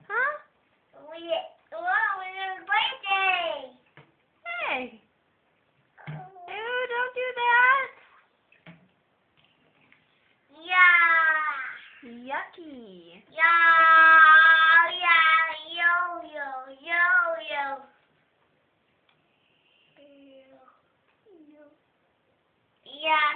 Huh? It's birthday. Hey. Ew, don't do that. Yeah. Yucky. Yeah. Yo. Yeah. Yeah.